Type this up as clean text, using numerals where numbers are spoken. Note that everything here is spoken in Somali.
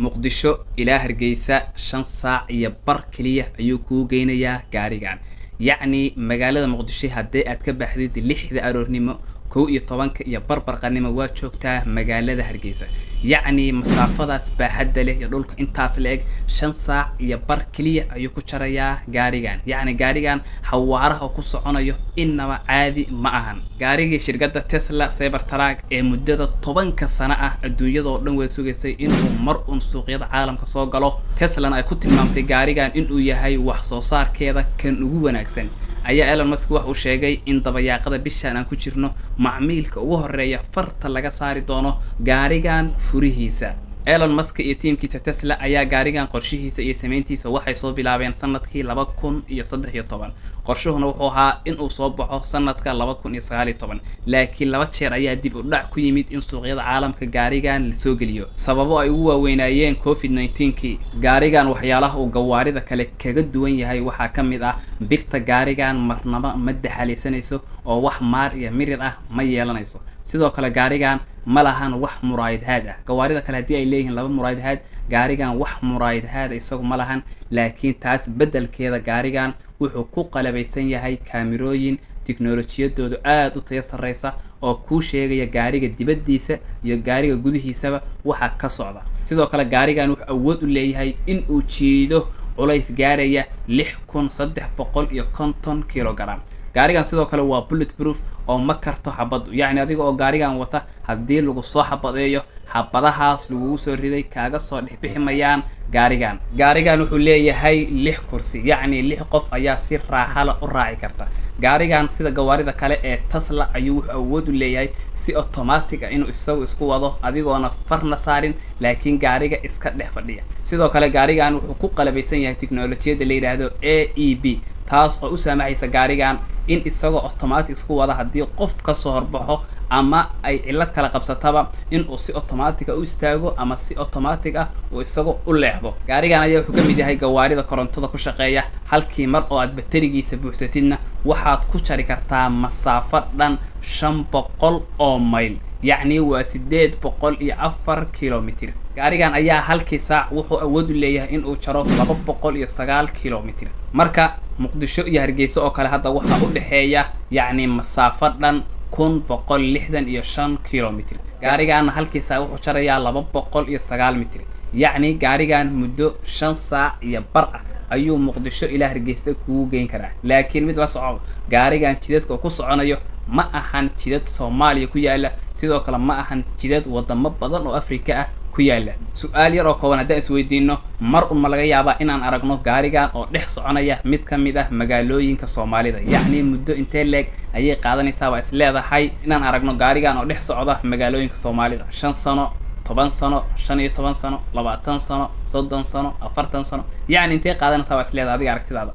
muqdisho ilaa hargeysa 5 saac iyo bar kaliya ayuu kuu geynayaa gaarigan. yacni magaalada muqdisho haddii aad ka baxdid 6 aroornimo 11 iyo barqanimo waa joogtaa magaalada hargeysa. yacni masaafadaas baaxadda leh iyo dhulka intaas la eg 5 saac iyo bar kaliya ayuu ku jarayaa gaarigan. yacni gaarigan xawaaraha ku soconayo inaba caadi ma ahan. gaarigii shirkadda Tesla Cybertruck ee muddada 10 sano ah adduunyada oo dhan way sugaysay inuu mar suuqyada caalamka soo galo. Tesla ay ku tilmaamtay gaarigan inuu yahay wax soo saarkeeda kan ugu wanaagsan. ayaa Elon Musk wax uu sheegay in dabayaaqada bishan aan ku jirno macmiilka ugu horeeya farta laga saari doono gaarigan furihiisa. Elon Musk iyo tiimkiisa Tesla ayaa gaarigan qorshihiisa iyo sameyntiisa waxay soo bilaabeen sanadkii 2013. qorshuhuna wuxuu ahaa in uu soo baxo sanadka 2019 laakiin 2 jeer ayaa dib u dhac ku yimid in suuqyada caalamka gaarigan la soo geliyo sababo ay ugu waaweynayeen COVID-19. gaarigan waxyaalaha uu gawaarida kale kaga duwan yahay waxaa ka mid ah birta gaarigan marnaba ma daxalaysanayso oo wax maar iyo mirir ah ma yeelanayso. sidoo kale gaarigan ma lahan wax muraayad ah. gawaarida kale hadii ay leeyihiin 2 muraayad gaarigan wax muraayad isagu ma lahan, laakiin taas bedelkeeda gaarigan wuxuu ku qalabaysan yahay kaamirooyin tiknoolajiyadoodu aad u tayo sareysa oo ku sheegaya gaariga dibadiisa iyo gaariga gudihiisaba waxa ka socda. sidoo kale gaarigan wuxuu awood u leeyahay in uu jiido culays gaaraya 6350 kilogram. gaarigan sidoo kale waa bulletproof oo ma karto xabad. yacni adiga oo gaarigan wata hadii lagu soo xabadeeyo xabadahaas lagu soo riday kaaga soo dhixbixi mayaan gaarigan. gaarigan wuxuu leeyahay 6 kursi, yacni 6 qof ayaa si raaxo leh u raaci karta. gaarigan sida gawaarida kale ee Tesla ayuu awood u leeyahay si automatic ah inuu isagu isku wado adigoona farna saarin laakiin gaariga iska dhex fadhiya. sidoo kale gaarigan wuxuu ku qalabaysan yahay tiknoolajiyada la yiraahdo AEB taas oo u saamaxaysa gaarigan in isagoo automatic isku wada hadii qof ka soo horbaxo ama ay cilad kala qabsataba in uu si automatic u istaago ama si automatic ah uu isagoo u leexdo. gaarigan ayaa wuxuu ka mid yahay gawaarida korontada ku shaqeeya halkii mar oo aad baterigiisa buuxsatidna waxaad ku jari kartaa masaafo dhan 500 oo mayl, yacni waa 804 kilomitir. gaarigan ayaa halkii saac wuxuu awood u leeyahay in uu jaro 209 kilomitir. marka muqdisho iyo hargeysa oo kale hadda waxa u dhaxeeya yacni masaafo dhan 1165 kilomitir. gaarigan halkii saac wuxuu jarayaa 209 mitir. yacni gaarigan muddo 5 saac iyo bar ah ayuu muqdisho ilaa hargeysa kugu geyn karaa. laakiin mid la soco gaarigan jidadka ku soconayo ma ahan jidad Soomaaliya ku yaala, sidoo kale ma ahan jidad wadamo badan oo Afrika ah ku yaala. su'aal yar oo kooban haddii isweydiino mar ma laga yaabaa inaan aragno gaarigan oo dhex soconaya mid ka mid ah magaalooyinka Soomaalida. yacni muddo intee leeg ayay qaadanaysaa waa isleedahay inaan aragno gaarigan oo dhex socda magaalooyinka Soomaalida? 5 sano, 10 sano, 15 sano, 20 sano, 30 sano, 40 sano, yacni intee qaadanaysaa waa isleedahay adiga aragtidaada?